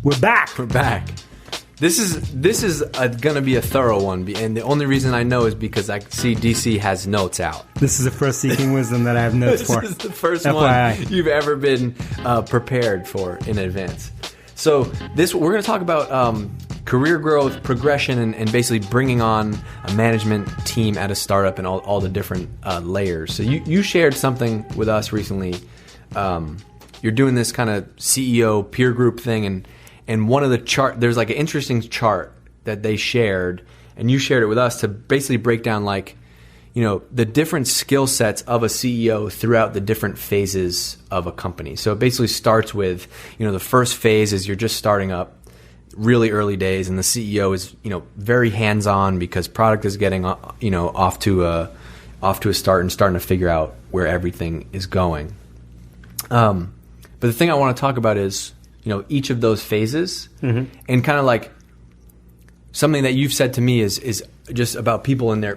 We're back. We're back. This is going to be a thorough one, and the only reason I know is because I see DC has notes out. This is the first Seeking Wisdom that I have notes for. This is the first FYI. one you've ever been prepared for in advance. So we're going to talk about career growth, progression, and basically bringing on a management team at a startup and all the different layers. So you shared something with us recently. You're doing this kind of CEO peer group thing, and one of the there's like an interesting chart that they shared, and you shared it with us to basically break down the different skill sets of a CEO throughout the different phases of a company. So it basically starts with, the first phase is you're just starting up, really early days, and the CEO is, very hands-on because product is getting, off to a start and starting to figure out where everything is going. But the thing I want to talk about is, each of those phases, and kind of like something that you've said to me is just about people in their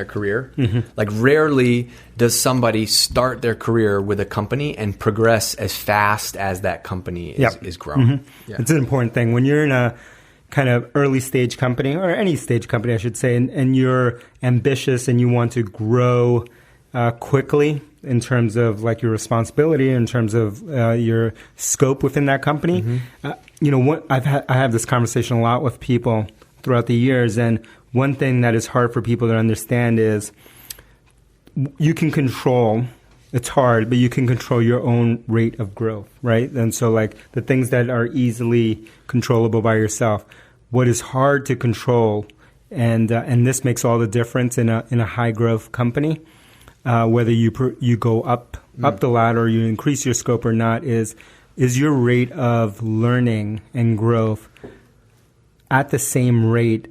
career. Like rarely does somebody start their career with a company and progress as fast as that company is growing. Yeah. It's an important thing when you're in a kind of early stage company, or any stage company, I should say, and you're ambitious and you want to grow quickly in terms of like your responsibility, in terms of your scope within that company. I have this conversation a lot with people throughout the years, and one thing that is hard for people to understand is you can control, it's hard, but you can control your own rate of growth, right? And so like the things that are easily controllable by yourself, what is hard to control, and this makes all the difference in a high growth company, whether you go up the ladder or you increase your scope or not, is your rate of learning and growth at the same rate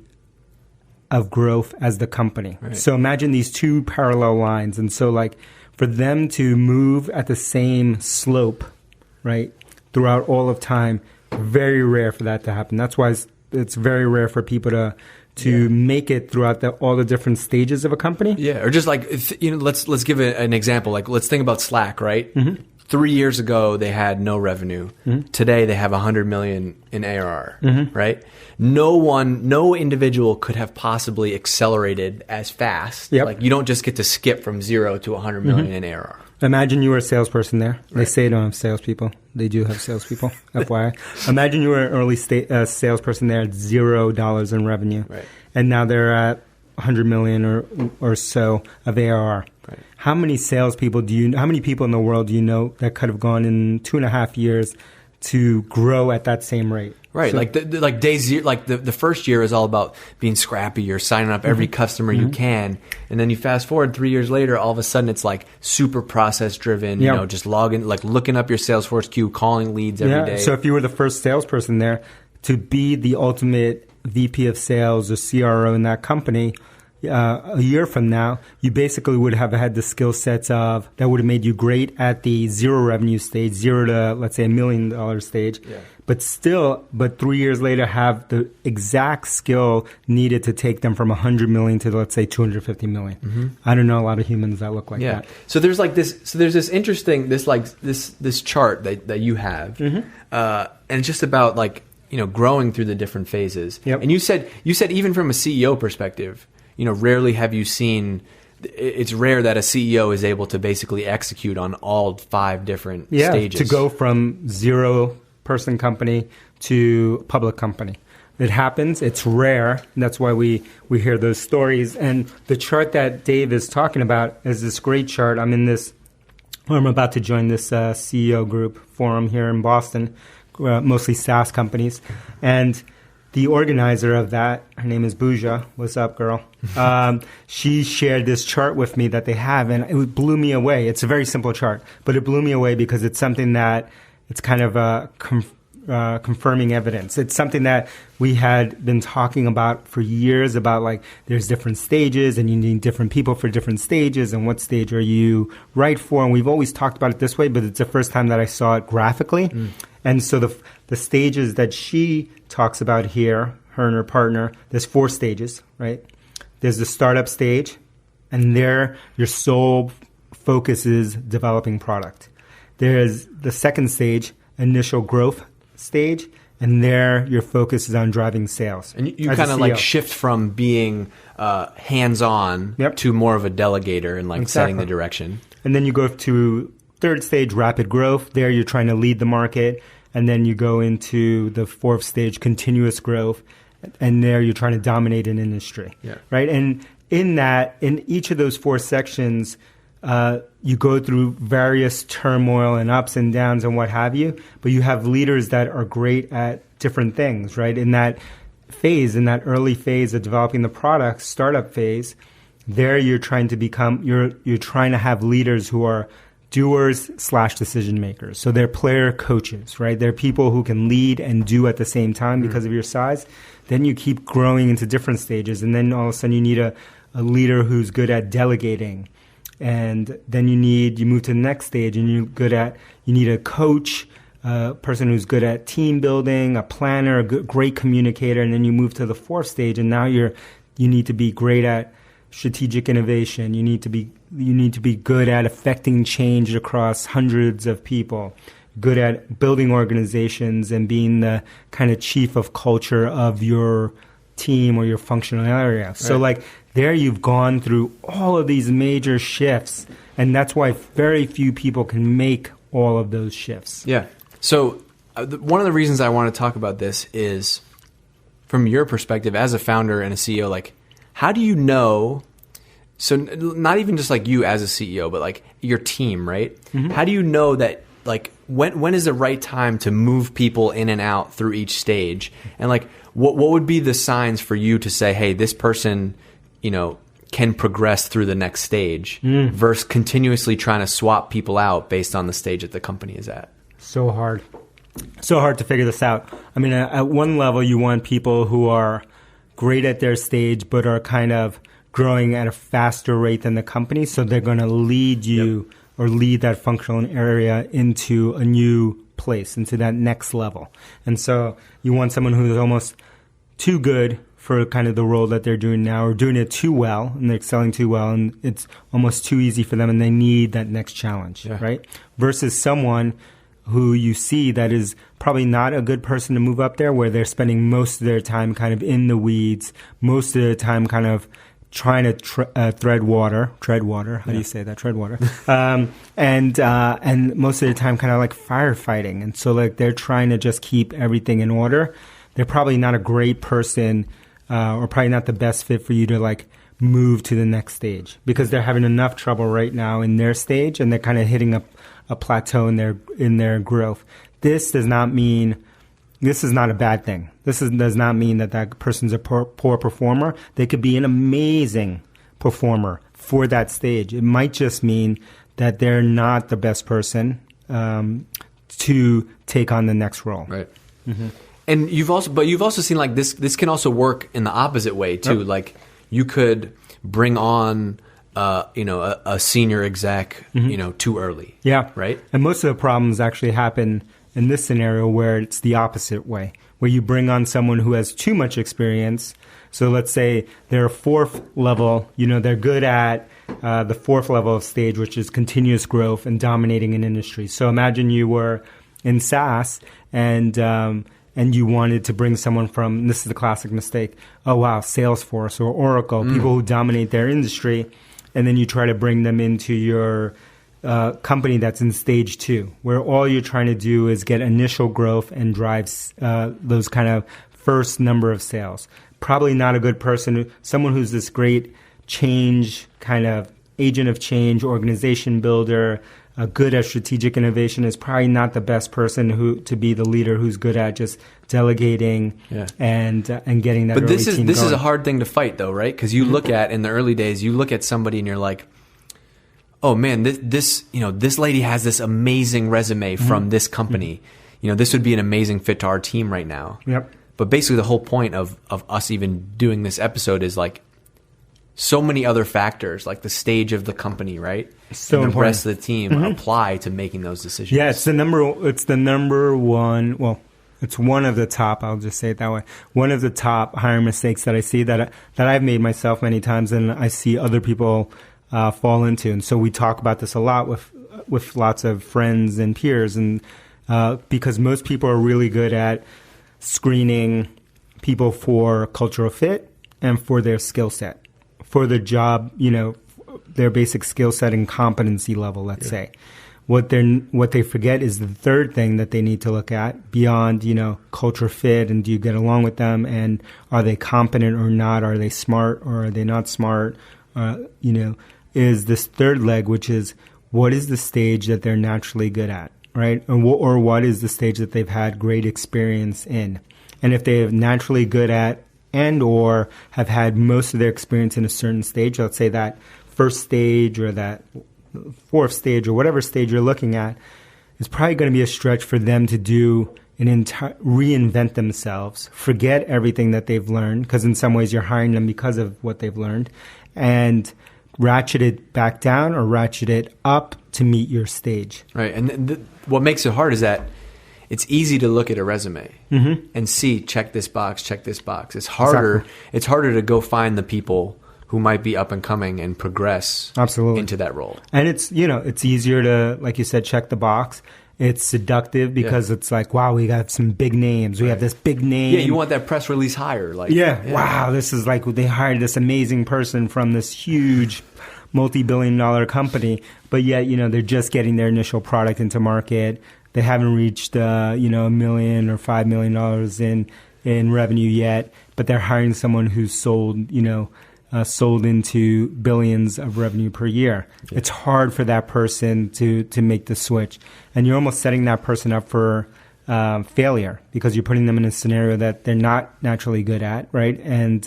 of growth as the company. Right. So imagine these two parallel lines. And so like for them to move at the same slope, right, throughout all of time, very rare for that to happen. That's why it's very rare for people to make it throughout all the different stages of a company. Yeah, or just like, let's give an example. Like let's think about Slack, right? 3 years ago, they had no revenue. Today, they have 100 million in ARR, right? No individual could have possibly accelerated as fast. Yep. Like you don't just get to skip from 0 to 100 million in ARR. Imagine you were a salesperson there. Right. They say they don't have salespeople. They do have salespeople, FYI. Imagine you were an early salesperson there at $0 in revenue. Right. And now they're at 100 million or so of ARR. Right. How many salespeople how many people in the world do you know that could have gone in 2.5 years to grow at that same rate? Right, so, like day zero, like the first year is all about being scrappy. You're signing up every customer you can, and then you fast forward 3 years later. All of a sudden, it's like super process driven. Yep. Just logging, like looking up your Salesforce queue, calling leads every day. So if you were the first salesperson there, to be the ultimate VP of sales or CRO in that company, a year from now, you basically would have had the skill sets that would have made you great at the zero revenue stage, 0 to let's say $1 million stage. Yeah. But 3 years later, have the exact skill needed to take them from 100 million to let's say 250 million. I don't know a lot of humans that look like that. So there's like this. So there's this interesting this chart that you have, and it's just about like growing through the different phases. Yep. And you said even from a CEO perspective, rarely have you seen. It's rare that a CEO is able to basically execute on all 5 different stages. To go from 0-person company to public company. It happens. It's rare. And that's why we hear those stories. And the chart that Dave is talking about is this great chart. I'm about to join this CEO group forum here in Boston, mostly SaaS companies. And the organizer of that, her name is Booja. What's up, girl? She shared this chart with me that they have, and it blew me away. It's a very simple chart, but it blew me away because it's something that it's kind of confirming evidence. It's something that we had been talking about for years about like there's different stages and you need different people for different stages and what stage are you right for. And we've always talked about it this way, but it's the first time that I saw it graphically. And so the stages that she talks about here, her and her partner, there's 4 stages, right? There's the startup stage, and there your sole focus is developing product. There's the second stage, initial growth stage, And there, your focus is on driving sales. And you kind of like shift from being hands-on to more of a delegator and like setting the direction. And then you go to third stage, rapid growth. There, you're trying to lead the market. And then you go into the fourth stage, continuous growth. And there, you're trying to dominate an industry. Right? And in each of those 4 sections, you go through various turmoil and ups and downs and what have you, but you have leaders that are great at different things, right? In that phase, in that early phase of developing the product, startup phase, there you're trying to become, you're trying to have leaders who are doers / decision makers. So they're player coaches, right? They're people who can lead and do at the same time because of your size. Then you keep growing into different stages, and then all of a sudden you need a leader who's good at delegating. And then you move to the next stage, and you need a coach, a person who's good at team building, a planner, a great communicator, and then you move to the 4th stage, and now you need to be great at strategic innovation. You need to be good at affecting change across hundreds of people, good at building organizations and being the kind of chief of culture of your team or your functional area. Right. So like there you've gone through all of these major shifts, and that's why very few people can make all of those shifts. Yeah. So one of the reasons I want to talk about this is from your perspective as a founder and a CEO, like how do you know, so not even just like you as a CEO, but like your team, right? Mm-hmm. How do you know that like when is the right time to move people in and out through each stage? And like what would be the signs for you to say, hey, this person, can progress through the next stage versus continuously trying to swap people out based on the stage that the company is at? So hard to figure this out. I mean, at one level, you want people who are great at their stage, but are kind of growing at a faster rate than the company. So they're going to lead you or lead that functional area into a new place, into that next level. And so you want someone who's almost too good for kind of the role that they're doing now, or doing it too well, and they're excelling too well, and it's almost too easy for them, and they need that next challenge, right? Versus someone who you see that is probably not a good person to move up there, where they're spending most of their time kind of in the weeds, most of their time kind of trying to tread water. How do you say that? Tread water. And most of the time kind of like firefighting. And so like they're trying to just keep everything in order. They're probably not a great person or probably not the best fit for you to like move to the next stage, because they're having enough trouble right now in their stage, and they're kind of hitting a plateau in their growth. This is not a bad thing. Does not mean that person's a poor performer. They could be an amazing performer for that stage. It might just mean that they're not the best person to take on the next role. Right. Mm-hmm. And you've also seen like this can also work in the opposite way too. Yep. Like you could bring on a senior exec, too early. Yeah. Right. And most of the problems actually happen in this scenario where it's the opposite way, where you bring on someone who has too much experience. So let's say they're a 4th level, they're good at the 4th level of stage, which is continuous growth and dominating an industry. So imagine you were in SaaS and you wanted to bring someone from, this is the classic mistake, Salesforce or Oracle, people who dominate their industry, and then you try to bring them into your company that's in stage 2, where all you're trying to do is get initial growth and drive those kind of first number of sales. Probably not a good person. Someone who's this great change, kind of agent of change, organization builder, good at strategic innovation is probably not the best person to be the leader who's good at just delegating and getting that. But this is a hard thing to fight, though, right? Because you look at in the early days, you look at somebody and you're like, oh man, this lady has this amazing resume from this company. This would be an amazing fit to our team right now. Yep. But basically, the whole point of us even doing this episode is like so many other factors, like the stage of the company, right? So and the important. rest of the team apply to making those decisions. Yeah, it's the number one. Well, it's one of the top. I'll just say it that way. One of the top hiring mistakes that I see that I've made myself many times, and I see other people fall into. And so we talk about this a lot with lots of friends and peers, and because most people are really good at screening people for cultural fit and for their skill set, for their job, their basic skill set and competency level, let's say. What they forget is the third thing that they need to look at beyond, culture fit and do you get along with them and are they competent or not? Are they smart or are they not smart? Is this third leg, which is what is the stage that they're naturally good at, right? Or what is the stage that they've had great experience in? And if they are naturally good at and or have had most of their experience in a certain stage, let's say that first stage or that fourth stage or whatever stage you're looking at, it's probably going to be a stretch for them to do reinvent themselves, forget everything that they've learned, because in some ways you're hiring them because of what they've learned, and ratchet it back down or ratchet it up to meet your stage. Right. And what makes it hard is that it's easy to look at a resume and see, check this box, check this box. It's harder. Exactly. It's harder to go find the people who might be up and coming and progress into that role. And it's easier to, like you said, check the box. It's seductive because it's like, wow, we got some big names. We have this big name. Yeah, you want that press release hire. Wow, this is like they hired this amazing person from this huge multi-billion-dollar company, but yet, they're just getting their initial product into market. They haven't reached, $1 million or $5 million in revenue yet, but they're hiring someone who's sold into billions of revenue per year. Yeah. It's hard for that person to make the switch. And you're almost setting that person up for failure because you're putting them in a scenario that they're not naturally good at, right? And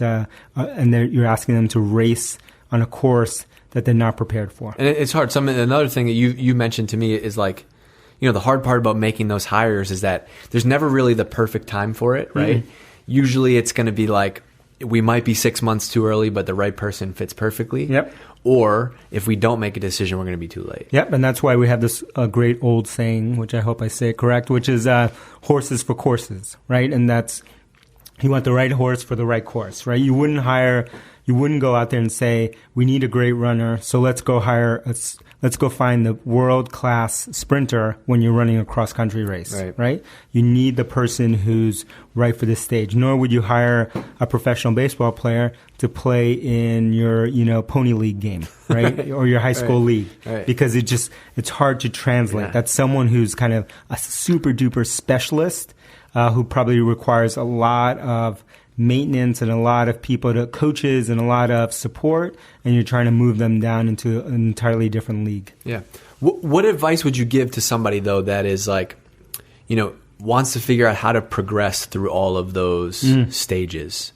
you're asking them to race on a course that they're not prepared for. And it's hard. Another thing that you mentioned to me is like, the hard part about making those hires is that there's never really the perfect time for it, right? Mm-hmm. Usually it's going to be like, we might be 6 months too early, but the right person fits perfectly. Yep. Or if we don't make a decision, we're going to be too late. Yep, and that's why we have this great old saying, which I hope I say it correct, which is horses for courses, right? And that's, you want the right horse for the right course, right? You wouldn't go out there and say, we need a great runner, so let's go find the world-class sprinter when you're running a cross-country race, right? You need the person who's right for this stage. Nor would you hire a professional baseball player to play in your, pony league game, right? Or your high school league. Right. Because it's hard to translate. Yeah. That's someone who's kind of a super-duper specialist who probably requires a lot of maintenance and a lot of coaches and a lot of support, and you're trying to move them down into an entirely different league. Yeah. What advice would you give to somebody, though, that is like, wants to figure out how to progress through all of those stages?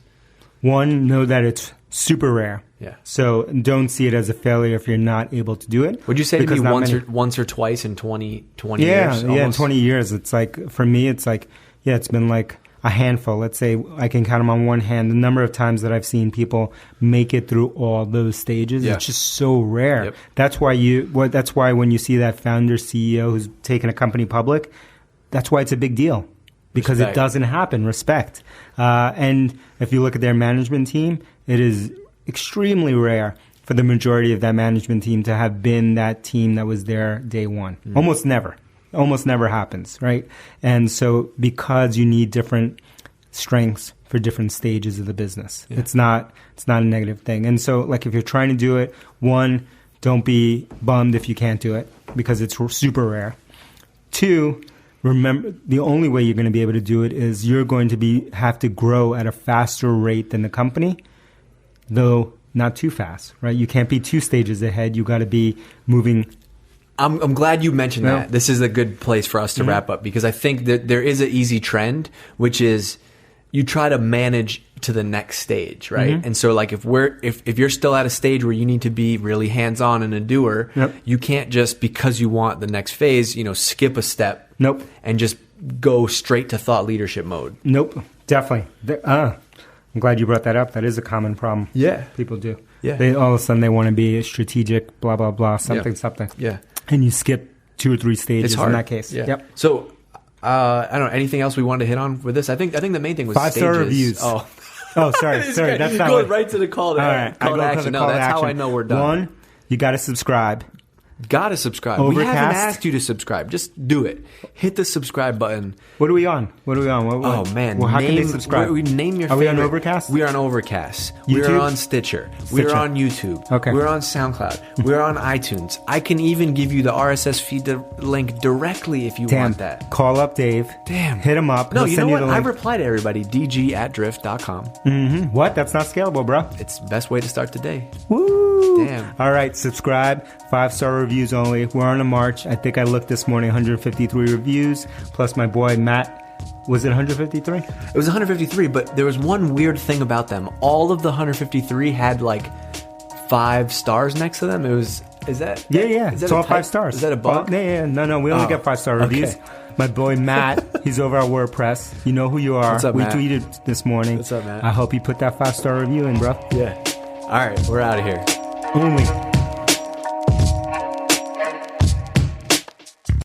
One, know that it's super rare. Yeah. So don't see it as a failure if you're not able to do it. Would you say maybe once or twice in 20 years? Yeah, in 20 years. It's like, for me, it's like, it's been like a handful. Let's say I can count them on one hand. The number of times that I've seen people make it through all those stages, it's just so rare. Yep. That's why when you see that founder CEO who's taken a company public, that's why it's a big deal, because it doesn't happen. Respect. And if you look at their management team, it is extremely rare for the majority of that management team to have been that team that was there day one. Almost never happens, right? And so because you need different strengths for different stages of the business, it's not a negative thing. And so, like, if you're trying to do it, one, don't be bummed if you can't do it because it's super rare. Two, remember, the only way you're going to be able to do it is you're going to have to grow at a faster rate than the company, though not too fast, right? You can't be 2 stages ahead. You got to be moving. I'm glad you mentioned that. This is a good place for us to wrap up, because I think that there is an easy trend, which is you try to manage to the next stage, right? And so, like, if you're still at a stage where you need to be really hands-on and a doer, you can't just, because you want the next phase, skip a step. Nope. And just go straight to thought leadership mode. Nope. Definitely. I'm glad you brought that up. That is a common problem. Yeah. People do. Yeah. All of a sudden they want to be strategic, blah, blah, blah, something. Yeah. And you skip 2 or 3 stages in that case. Yeah. Yep. So, I don't know, anything else we wanted to hit on with this? I think the main thing was 5-star reviews. Oh, sorry. That's not going right to the call to all right. call to action. No, that's how I know we're done. One, you got to subscribe. Gotta subscribe. We Overcast? haven't asked you to subscribe. Just do it. Hit the subscribe button. What are we on? Oh man! Well, how can they subscribe? Name your. Are we on favorite. Overcast? We are on Overcast. YouTube? We are on Stitcher. We are on YouTube. Okay. We are on SoundCloud. We are on iTunes. I can even give you the RSS feed link directly if you want that. Call up Dave. Damn. Hit him up. No, He'll you send know what? the I link. reply to everybody. dg@drift.com. What? That's not scalable, bro. It's the best way to start the day. Woo! Damn. All right, subscribe. 5-star reviews only. We're on a march. I think I looked this morning, 153 reviews. Plus my boy Matt. Was it 153? It was 153, but there was one weird thing about them. All of the 153 had like 5 stars next to them. It was. Is that? Yeah. Is that It's a all type? 5 stars. Is that a bug? Yeah. No. We only get 5-star reviews. Okay. My boy Matt, he's over at WordPress. You know who you are. What's up, we Matt? tweeted this morning. What's up, Matt? I hope you put that 5-star review in, bro. Yeah. All right, we're out of here. Only.